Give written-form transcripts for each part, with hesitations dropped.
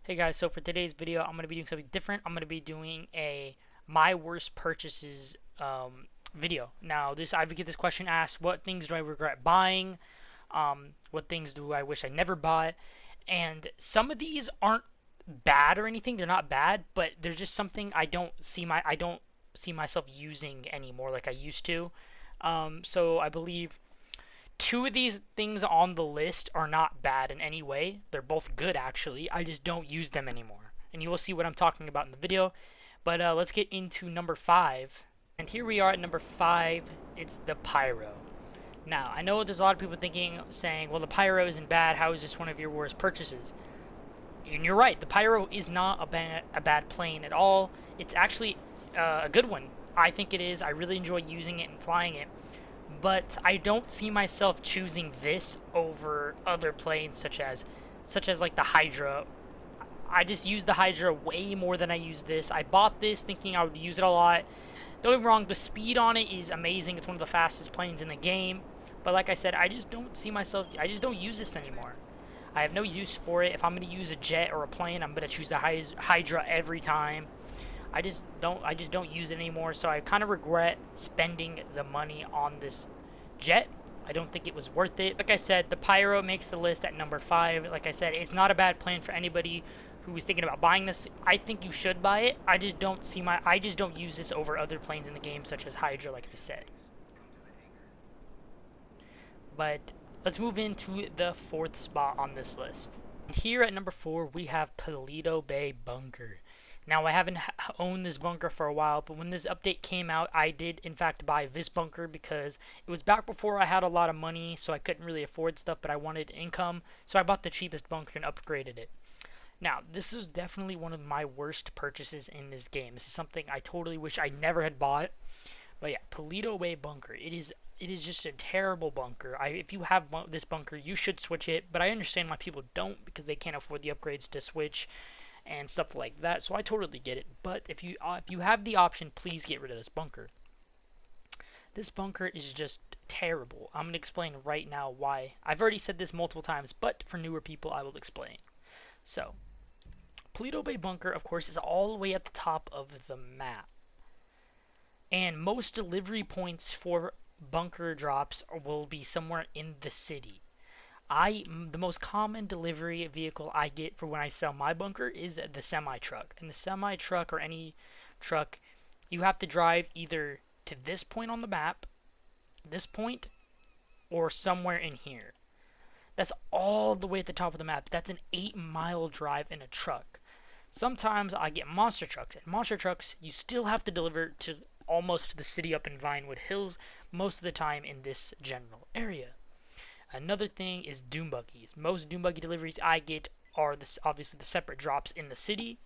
Hey guys, so for today's video, I'm going to be doing something different. I'm going to be doing a my worst purchases video. Now, I would get this question asked: what things do I regret buying? What things do I wish I never bought? And some of these aren't bad or anything. They're not bad, but they're just something I don't see myself using anymore like I used to. So I believe two of these things on the list are not bad in any way. They're both good, actually. I just don't use them anymore. And you will see what I'm talking about in the video. But let's get into number 5. And here we are at number 5. It's the Pyro. Now, I know there's a lot of people saying, well, the Pyro isn't bad. How is this one of your worst purchases? And you're right. The Pyro is not a bad plane at all. It's actually a good one. I think it is. I really enjoy using it and flying it, but I don't see myself choosing this over other planes such as like the Hydra. I just use the Hydra way more than I use this. I bought this thinking I would use it a lot. Don't get me wrong, the speed on it is amazing. It's one of the fastest planes in the game. But like I said, I just don't use this anymore. I have no use for it. If I'm going to use a jet or a plane, I'm going to choose the Hydra every time. I just don't use it anymore, so I kind of regret spending the money on this jet. I don't think it was worth it. Like I said, the Pyro makes the list at number 5. Like I said, it's not a bad plan for anybody who is thinking about buying this. I think you should buy it. I just don't use this over other planes in the game such as Hydra, like I said. But let's move into the 4th spot on this list. Here at number 4, we have Paleto Bay Bunker. Now, I haven't owned this bunker for a while, but when this update came out, I did in fact buy this bunker because it was back before I had a lot of money, so I couldn't really afford stuff, but I wanted income, so I bought the cheapest bunker and upgraded it. Now, this is definitely one of my worst purchases in this game. This is something I totally wish I never had bought. But yeah, Paleto Bay Bunker. It is just a terrible bunker. If you have this bunker, you should switch it, but I understand why people don't because they can't afford the upgrades to switch and stuff like that. So I totally get it. But if you have the option, please get rid of this bunker. This bunker is just terrible. I'm gonna explain right now why. I've already said this multiple times, but for newer people, I will explain. So, Paleto Bay Bunker, of course, is all the way at the top of the map, and most delivery points for bunker drops will be somewhere in the city. The most common delivery vehicle I get for when I sell my bunker is the semi truck. And the semi truck or any truck, you have to drive either to this point on the map, this point, or somewhere in here. That's all the way at the top of the map. That's an 8-mile drive in a truck. Sometimes I get monster trucks, and monster trucks you still have to deliver to almost the city up in Vinewood Hills most of the time in this general area. Another thing is doom buggies. Most doom buggy deliveries I get are obviously the separate drops in the city,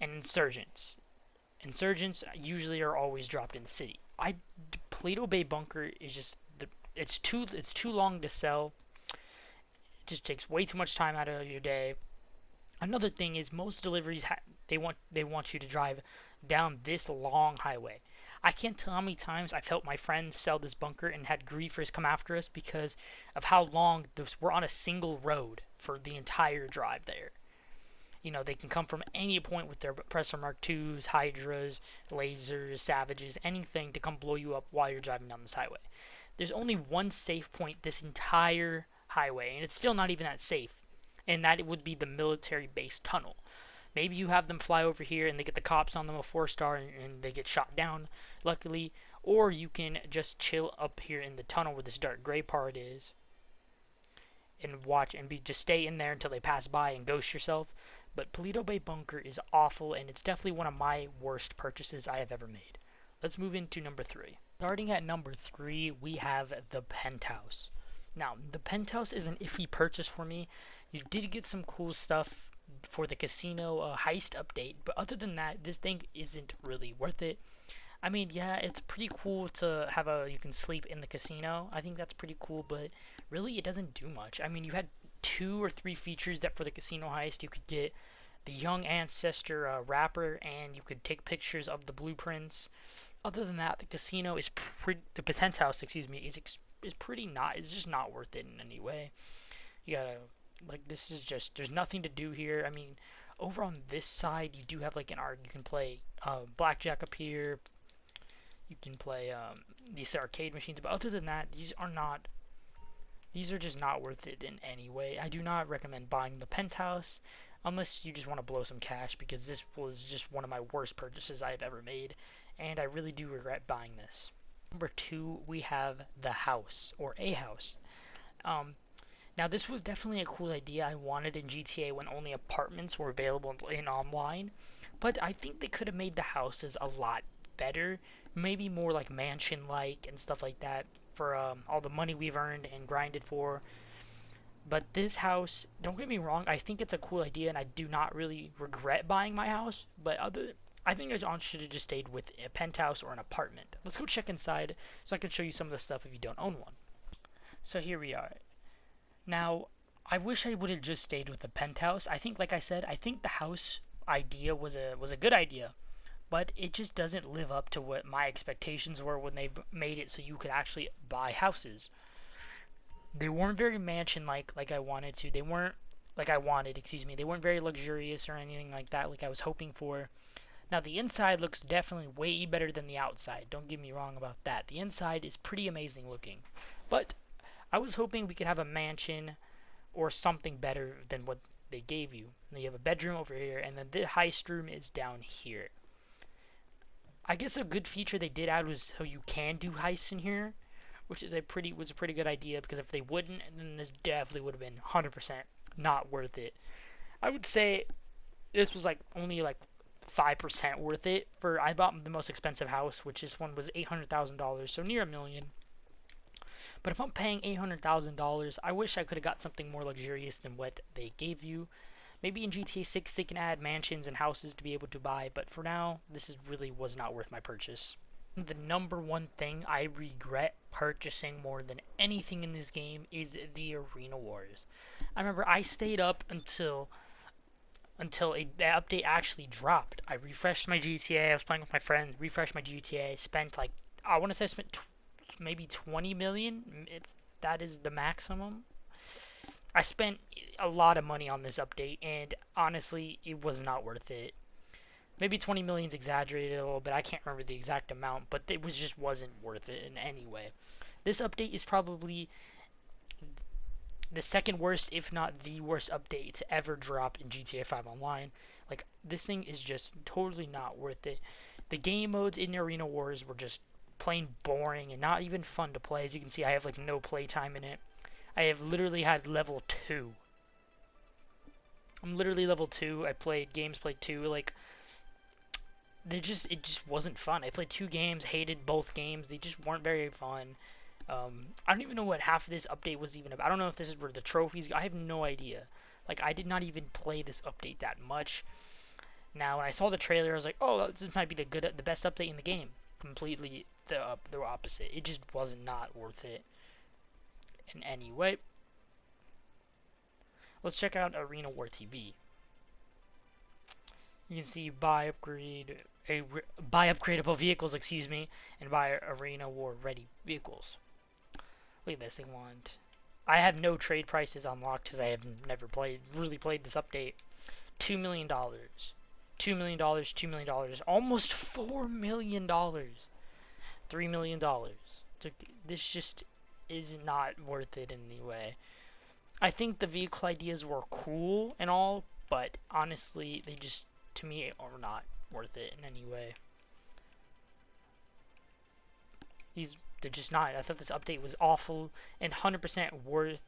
and insurgents. Insurgents usually are always dropped in the city. Paleto Bay Bunker is just it's too long to sell. It just takes way too much time out of your day. Another thing is most deliveries they want you to drive down this long highway. I can't tell how many times I've helped my friends sell this bunker and had griefers come after us because of how long we're on a single road for the entire drive there. You know, they can come from any point with their Oppressor Mark IIs, Hydras, lasers, Savages, anything to come blow you up while you're driving down this highway. There's only one safe point this entire highway, and it's still not even that safe, and that it would be the military base tunnel. Maybe you have them fly over here and they get the cops on them a 4-star and they get shot down, luckily. Or you can just chill up here in the tunnel where this dark gray part is and watch and just stay in there until they pass by and ghost yourself. But Paleto Bay Bunker is awful, and it's definitely one of my worst purchases I have ever made. Let's move into number 3. Starting at number 3, we have the Penthouse. Now, the Penthouse is an iffy purchase for me. You did get some cool stuff for the casino heist update, but other than that, this thing isn't really worth it. I mean, yeah, it's pretty cool to have you can sleep in the casino. I think that's pretty cool, but really it doesn't do much. I mean, you had 2 or 3 features that for the casino heist. You could get the young ancestor wrapper, and you could take pictures of the blueprints. Other than that, the casino is the Penthouse, excuse me, is pretty not. It's just not worth it in any way. You gotta Like, this is just, there's nothing to do here. I mean, over on this side, you do have like an art. You can play blackjack up here. You can play these arcade machines, but other than that, these are just not worth it in any way. I do not recommend buying the penthouse unless you just want to blow some cash, because this was just one of my worst purchases I have ever made, and I really do regret buying this. Number 2, we have the house, or a house. Now this was definitely a cool idea I wanted in GTA when only apartments were available in online, but I think they could have made the houses a lot better, maybe more like mansion-like and stuff like that for all the money we've earned and grinded for. But this house, don't get me wrong, I think it's a cool idea and I do not really regret buying my house, but I think I should have just stayed with a penthouse or an apartment. Let's go check inside so I can show you some of the stuff if you don't own one. So here we are. Now, I wish I would have just stayed with the penthouse. I think, like I said, I think the house idea was a good idea, but it just doesn't live up to what my expectations were when they made it so you could actually buy houses. They weren't very mansion-like like I wanted to. They weren't like I wanted, excuse me. They weren't very luxurious or anything like that like I was hoping for. Now the inside looks definitely way better than the outside. Don't get me wrong about that. The inside is pretty amazing looking. But I was hoping we could have a mansion or something better than what they gave you. And you have a bedroom over here, and then the heist room is down here. I guess a good feature they did add was how you can do heists in here, which is was a pretty good idea, because if they wouldn't, then this definitely would have been 100% not worth it. I would say this was like only like 5% worth it. For I bought the most expensive house, which this one was $800,000, so near $1 million. But if I'm paying $800,000, I wish I could have got something more luxurious than what they gave you. Maybe in GTA 6 they can add mansions and houses to be able to buy, but for now, really was not worth my purchase. The number one thing I regret purchasing more than anything in this game is the Arena Wars. I remember I stayed up until the update actually dropped. I refreshed my GTA, I was playing with my friends, refreshed my GTA, spent like, I want to say I spent maybe 20 million, if that is the maximum. I spent a lot of money on this update, and honestly, it was not worth it. Maybe 20 million's exaggerated a little bit. I can't remember the exact amount, but it wasn't worth it in any way. This update is probably the second worst, if not the worst update to ever drop in GTA 5 Online. Like, this thing is just totally not worth it. The game modes in the Arena Wars were just plain boring and not even fun to play. As you can see, I have like no playtime in it. I have literally had level 2. I'm literally level 2. I played 2. Like, it just wasn't fun. I played 2 games, hated both games. They just weren't very fun. I don't even know what half of this update was even about. I don't know if this is where the trophies go. I have no idea. Like, I did not even play this update that much. Now, when I saw the trailer, I was like, oh, this might be the best update in the game. Completely the opposite. It just was not worth it in any way. Let's check out Arena War TV. You can see buy upgradable vehicles, excuse me, and buy Arena War ready vehicles. Look at this, they want. I have no trade prices unlocked because I have never really played this update. $2 million. $2 million, $2 million, almost $4 million. $3 million. This just is not worth it in any way. I think the vehicle ideas were cool and all, but honestly, they just, to me, are not worth it in any way. They're just not. I thought this update was awful and 100%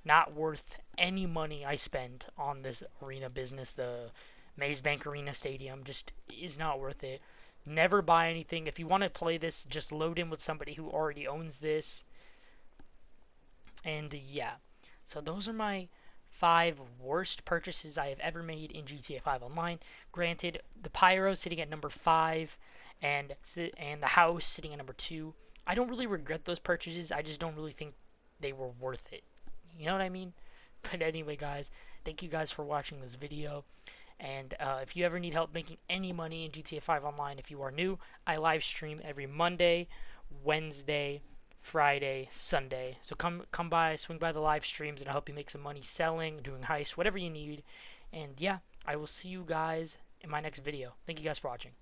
not worth any money I spent on this arena business. The Maze Bank Arena Stadium just is not worth it. Never buy anything. If you want to play this, just load in with somebody who already owns this. And yeah, so those are my 5 worst purchases I have ever made in GTA 5 Online. Granted, the Pyro sitting at number 5 and the house sitting at number 2. I don't really regret those purchases. I just don't really think they were worth it. You know what I mean? But anyway, guys, thank you guys for watching this video. And if you ever need help making any money in GTA 5 Online, if you are new, I live stream every Monday, Wednesday, Friday, Sunday. So come by, swing by the live streams, and I'll help you make some money selling, doing heists, whatever you need. And yeah, I will see you guys in my next video. Thank you guys for watching.